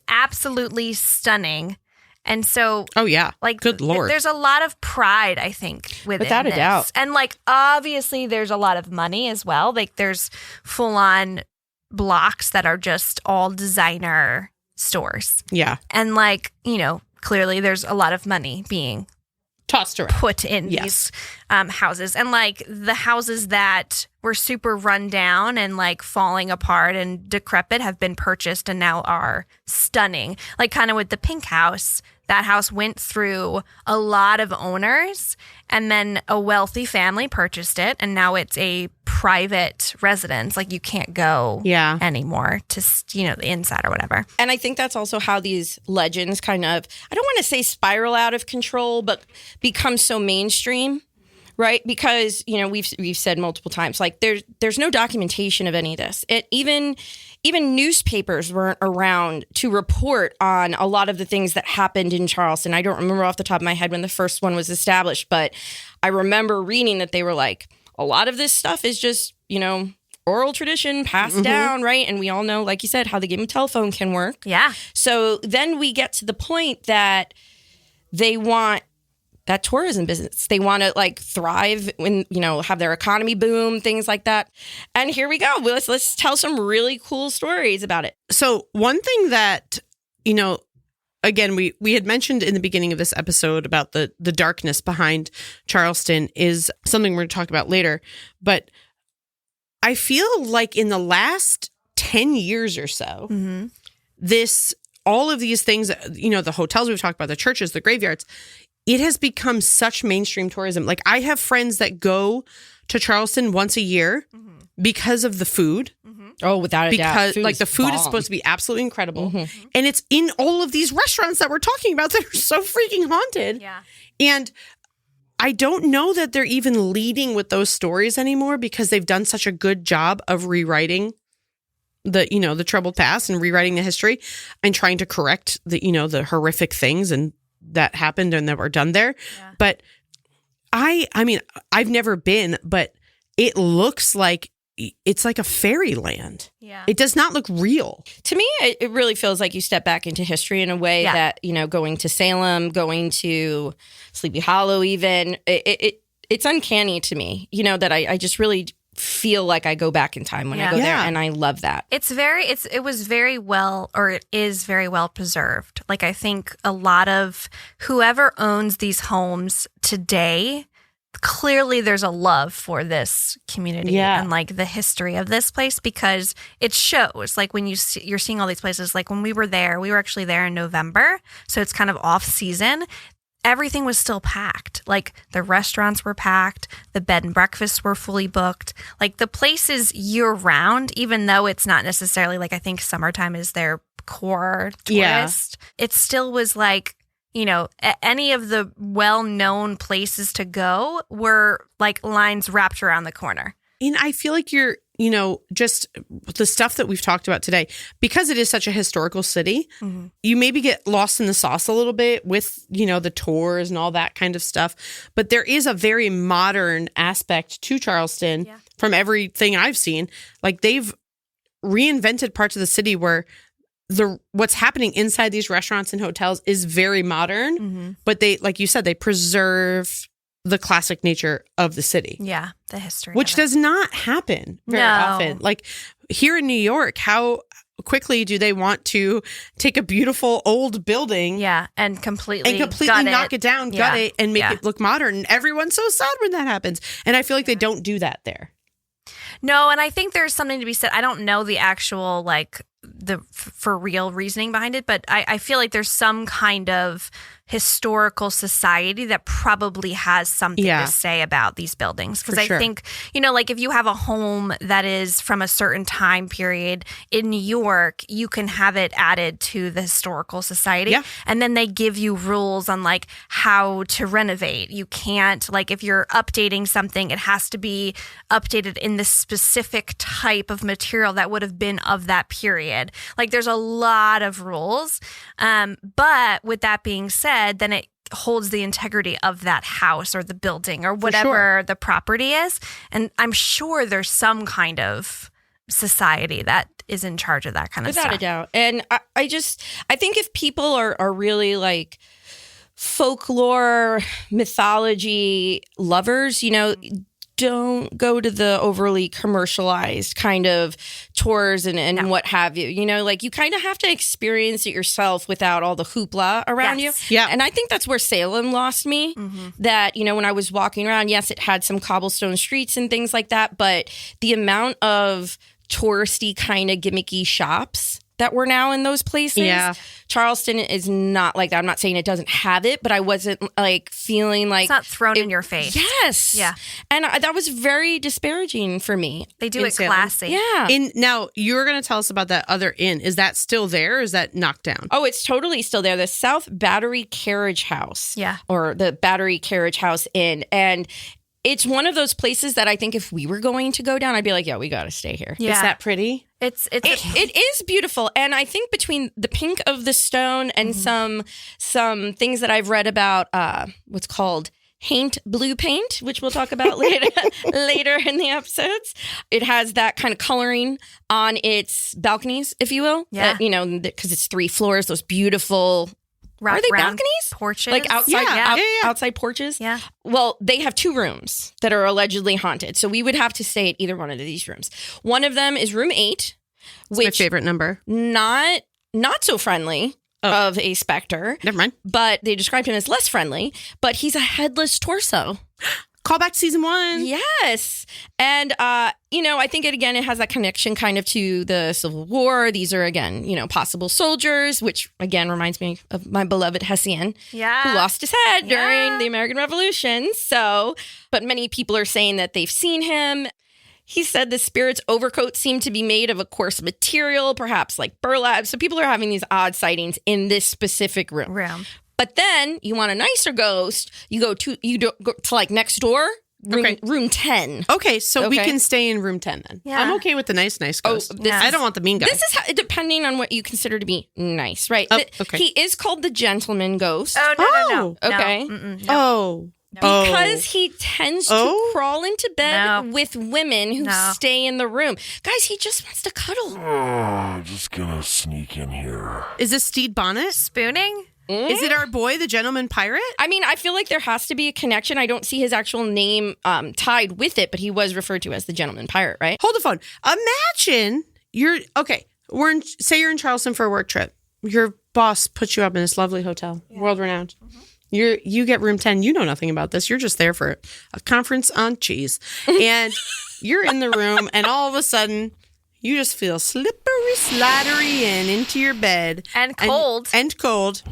absolutely stunning. And so, Oh, yeah. like, Good Lord. there's a lot of pride, I think, within Without a this. doubt. And like, obviously, there's a lot of money as well. Like, there's full on blocks that are just all designer stores. Yeah. And like, clearly there's a lot of money being Tossed around. put in Yes. these houses. And like the houses that were super run down and like falling apart and decrepit have been purchased and now are stunning. Like kind of with the pink house, that house went through a lot of owners and then a wealthy family purchased it. And now it's a private residence. Like you can't go anymore to, the inside or whatever. and I think that's also how these legends kind of, I don't want to say spiral out of control, but become so mainstream, right? Because, we've said multiple times, like there's no documentation of any of this. Even newspapers weren't around to report on a lot of the things that happened in Charleston. I don't remember off the top of my head when the first one was established, but I remember reading that they were like, a lot of this stuff is just, oral tradition passed down, right? And we all know, like you said, how the game of telephone can work. Yeah. So then we get to the point that they want that tourism business. They want to like thrive when, have their economy boom, things like that. And here we go. Let's tell some really cool stories about it. So one thing that, again, we had mentioned in the beginning of this episode about the darkness behind Charleston is something we're going to talk about later. But I feel like in the last 10 years or so, all of these things, the hotels we've talked about, the churches, the graveyards, it has become such mainstream tourism. Like I have friends that go to Charleston once a year because of the food. Oh, without a doubt. Because the food is supposed to be absolutely incredible. And it's in all of these restaurants that we're talking about that are so freaking haunted. Yeah. And I don't know that they're even leading with those stories anymore because they've done such a good job of rewriting the troubled past and rewriting the history and trying to correct the horrific things and that happened and that were done there. Yeah. But I mean, I've never been, but it looks like it's like a fairyland. Yeah. It does not look real. To me, it really feels like you step back into history in a way that, going to Salem, going to Sleepy Hollow even, it's uncanny to me, that I just really feel like I go back in time when I go there, and I love that. It is very well preserved. Like I think a lot of whoever owns these homes today, clearly there's a love for this community and like the history of this place because it shows. Like when you're seeing all these places, like when we were there, we were actually there in November, so it's kind of off season. Everything was still packed. Like the restaurants were packed, the bed and breakfasts were fully booked. Like the place is year round, even though it's not necessarily like I think summertime is their core tourist. It still was like, any of the well-known places to go were like lines wrapped around the corner. And I feel like you're, just the stuff that we've talked about today, because it is such a historical city, you maybe get lost in the sauce a little bit with, the tours and all that kind of stuff. But there is a very modern aspect to Charleston from everything I've seen. Like they've reinvented parts of the city where what's happening inside these restaurants and hotels is very modern, but they, like you said, they preserve the classic nature of the city. Yeah, the history. Which does not happen very often. Like here in New York, how quickly do they want to take a beautiful old building Yeah, and completely knock it down, gut it, and make it look modern. And everyone's so sad when that happens. And I feel like they don't do that there. No, and I think there's something to be said. I don't know the actual, like, the for real reasoning behind it, but I feel like there's some kind of historical society that probably has something to say about these buildings. Because I think, like if you have a home that is from a certain time period in New York, you can have it added to the historical society. Yeah. And then they give you rules on like how to renovate. You can't, like if you're updating something, it has to be updated in the specific type of material that would have been of that period. Like there's a lot of rules. But with that being said, then it holds the integrity of that house or the building or whatever the property is. And I'm sure there's some kind of society that is in charge of that kind of stuff. Without a doubt. And I think if people are really like folklore, mythology lovers, don't go to the overly commercialized kind of tours and what have you. Like you kind of have to experience it yourself without all the hoopla around you. Yeah. And I think that's where Salem lost me. Mm-hmm. That, when I was walking around, yes, it had some cobblestone streets and things like that, but the amount of touristy kind of gimmicky shops that were now in those places. Yeah. Charleston is not like that. I'm not saying it doesn't have it, but I wasn't like feeling like... It's not thrown in your face. Yes. Yeah. And that was very disparaging for me. They do it classy. Yeah. Now, you're going to tell us about that other inn. Is that still there or is that knocked down? Oh, it's totally still there. The South Battery Carriage House. Yeah. Or the Battery Carriage House Inn. And it's one of those places that I think if we were going to go down, I'd be like, yeah, we got to stay here. Yeah. Is that pretty? It is beautiful. And I think between the pink of the stone and some things that I've read about what's called haint blue paint, which we'll talk about later in the episodes, it has that kind of coloring on its balconies, if you will. Yeah. Because it's 3 floors, those beautiful... Are they balconies? Porches? Like outside, outside porches? Yeah. Well, they have 2 rooms that are allegedly haunted. So we would have to stay at either one of these rooms. One of them is room 8, which my favorite number. Not so friendly of a specter. Never mind. But they described him as less friendly, but he's a headless torso. Call back to season 1. Yes. And, I think it has that connection kind of to the Civil War. These are, again, possible soldiers, which, again, reminds me of my beloved Hessian, who lost his head during the American Revolution. But many people are saying that they've seen him. He said the spirit's overcoat seemed to be made of a coarse material, perhaps like burlap. So people are having these odd sightings in this specific room. But then you want a nicer ghost, you go to like next door, room 10. Okay, so we can stay in room 10 then. Yeah. I'm okay with the nice ghost. I don't want the mean guy. This is depending on what you consider to be nice, right? Oh, okay. He is called the gentleman ghost. Oh, no. Okay. No. Oh. Because he tends to crawl into bed with women who stay in the room. Guys, he just wants to cuddle. Just gonna sneak in here. Is this Stede Bonnet? Spooning? Is it our boy, the gentleman pirate? I mean, I feel like there has to be a connection. I don't see his actual name tied with it, but he was referred to as the gentleman pirate, right? Hold the phone. Imagine say you're in Charleston for a work trip. Your boss puts you up in this lovely hotel, world-renowned. You get room 10. You know nothing about this. You're just there for a conference on cheese. And you're in the room, and all of a sudden... you just feel slippery, slattery into your bed. And cold. And cold.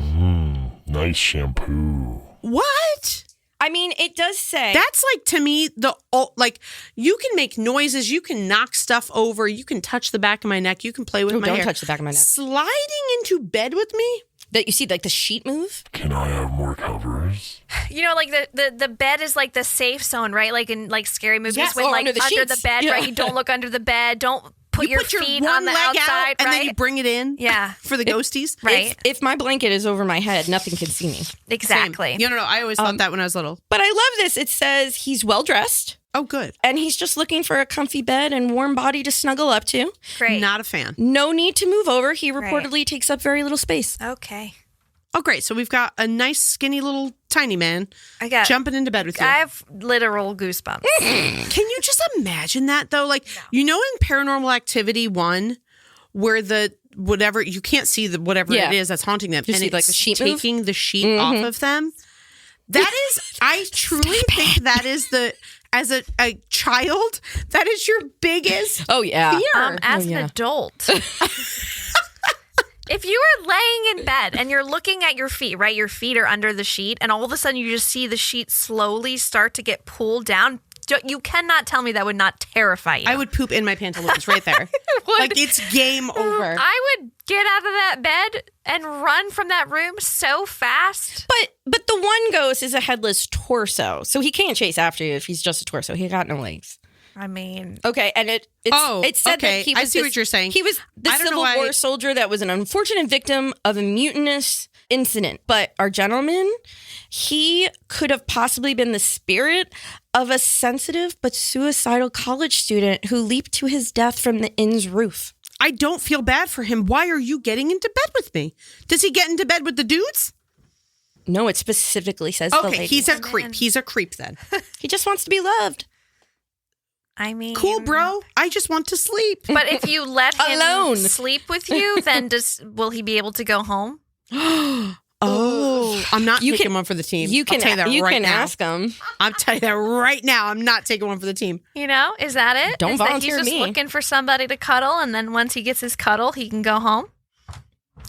Nice shampoo. What? I mean, it does say... That's like, to me, you can make noises, you can knock stuff over, you can touch the back of my neck, you can play with my hair. Don't touch the back of my neck. Sliding into bed with me? That you see, like, the sheet move? Can I have more covers? Like the bed is like the safe zone, right? Like in like scary movies when under the bed, right? You don't look under the bed. Don't put your feet one on the leg outside, out, and right? then you bring it in for the ghosties. Right. If my blanket is over my head, nothing can see me. Exactly. No, I always thought that when I was little. But I love this. It says he's well-dressed. Oh, good. And he's just looking for a comfy bed and warm body to snuggle up to. Great. Not a fan. No need to move over. He reportedly takes up very little space. Okay. Oh, great. So we've got a nice, skinny little tiny man jumping into bed with you. I have literal goosebumps. Can you just imagine that, though? Like, in Paranormal Activity 1, where the whatever you can't see the whatever it is that's haunting them, Just and see, it's like, the sheet taking the sheet off of them. That is, I truly think that is as a child, that is your biggest fear. As an adult. If you are laying in bed and you're looking at your feet, right? Your feet are under the sheet, and all of a sudden you just see the sheet slowly start to get pulled down. You cannot tell me that would not terrify you. I would poop in my pantaloons right there. Like, it's game over. I would get out of that bed and run from that room so fast. But the one ghost is a headless torso, so he can't chase after you if he's just a torso. He got no legs. I mean, okay, and it said that he was I see what you're saying. He was the Civil War soldier that was an unfortunate victim of a mutinous incident. But our gentleman, he could have possibly been the spirit of a sensitive but suicidal college student who leaped to his death from the inn's roof. I don't feel bad for him. Why are you getting into bed with me? Does he get into bed with the dudes? No, it specifically says the lady. He's a creep. He's a creep then. He just wants to be loved. I mean, cool, bro. I just want to sleep. But if you let him alone sleep with you, then will he be able to go home? I'm not taking one for the team. You can, I'll tell you that you right can now. ask him. I'm telling you that right now. I'm not taking one for the team. You know, is that it? Don't volunteer that he's just looking for somebody to cuddle, and then once he gets his cuddle, he can go home?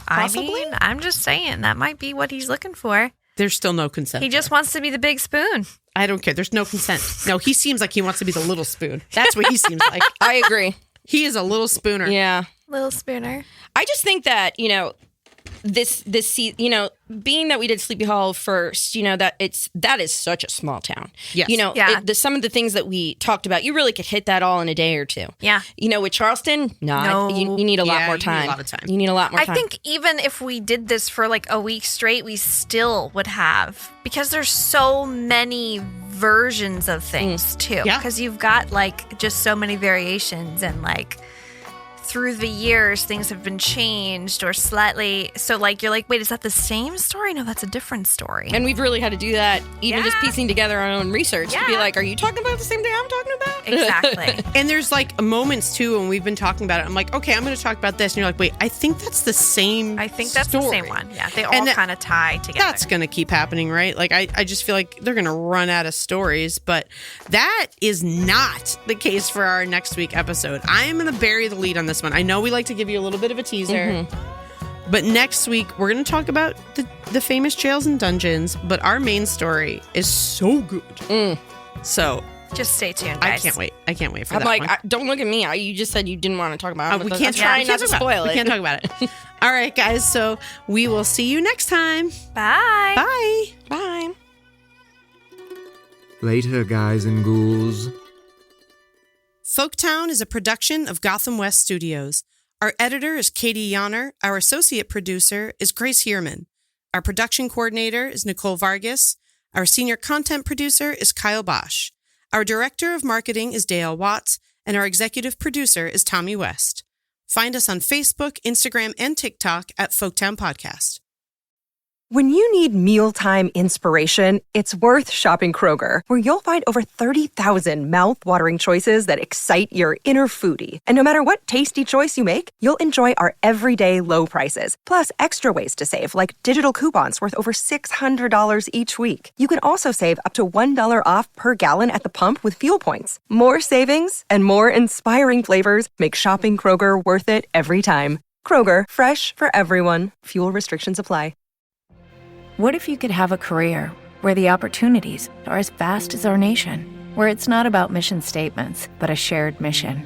Possibly. I mean, I'm just saying that might be what he's looking for. There's still no consent. He just wants to be the big spoon. I don't care. There's no consent. No, he seems like he wants to be the little spoon. That's what he seems like. I agree. He is a little spooner. Yeah. Little spooner. I just think that, being that we did Sleepy Hollow first, that is such a small town. Yes. Some of the things that we talked about, you really could hit that all in a day or two. Yeah. With Charleston, you need a lot more time. You need a lot of time. You need a lot more time. I think even if we did this for like a week straight, we still would have, because there's so many versions of things too. Yeah. Because you've got like just so many variations, and like through the years things have been changed or slightly, so like you're like, wait, is that the same story? No, that's a different story. And we've really had to do that, even just piecing together our own research to be Yeah. like, are you talking about the same thing I'm talking about? Exactly. And there's like moments too when we've been talking about it. I'm like, okay, I'm going to talk about this. And you're like, wait, I think that's the same I think that's the story. same one. Yeah, they all And kind of tie together. That's going to keep happening, right? Like, I just feel like they're going to run out of stories, but that is not the case for our next week episode. I am going to bury the lead on this one. I know we like to give you a little bit of a teaser, but next week we're going to talk about the famous jails and dungeons, but our main story is so good. So just stay tuned, guys. I can't wait for I'm that like, one. don't look at me. You just said you didn't want to talk about it. We can't try talk not to spoil We it. can't talk about it. All right, guys. So we will see you next time. Bye. Bye. Bye. Later, guys and ghouls. Folktown is a production of Gotham West Studios. Our editor is Katie Yonner. Our associate producer is Grace Heerman. Our production coordinator is Nicole Vargas. Our senior content producer is Kyle Bosch. Our director of marketing is Dayelle Watts, and our executive producer is Tommy West. Find us on Facebook, Instagram, and TikTok at Folktown Podcast. When you need mealtime inspiration, it's worth shopping Kroger, where you'll find over 30,000 mouth-watering choices that excite your inner foodie. And no matter what tasty choice you make, you'll enjoy our everyday low prices, plus extra ways to save, like digital coupons worth over $600 each week. You can also save up to $1 off per gallon at the pump with fuel points. More savings and more inspiring flavors make shopping Kroger worth it every time. Kroger, fresh for everyone. Fuel restrictions apply. What if you could have a career where the opportunities are as vast as our nation, where it's not about mission statements, but a shared mission?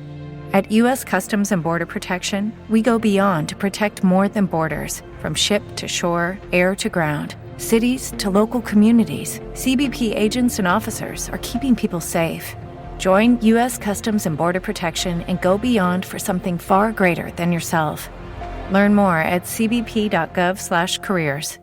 At U.S. Customs and Border Protection, we go beyond to protect more than borders. From ship to shore, air to ground, cities to local communities, CBP agents and officers are keeping people safe. Join U.S. Customs and Border Protection and go beyond for something far greater than yourself. Learn more at cbp.gov/careers.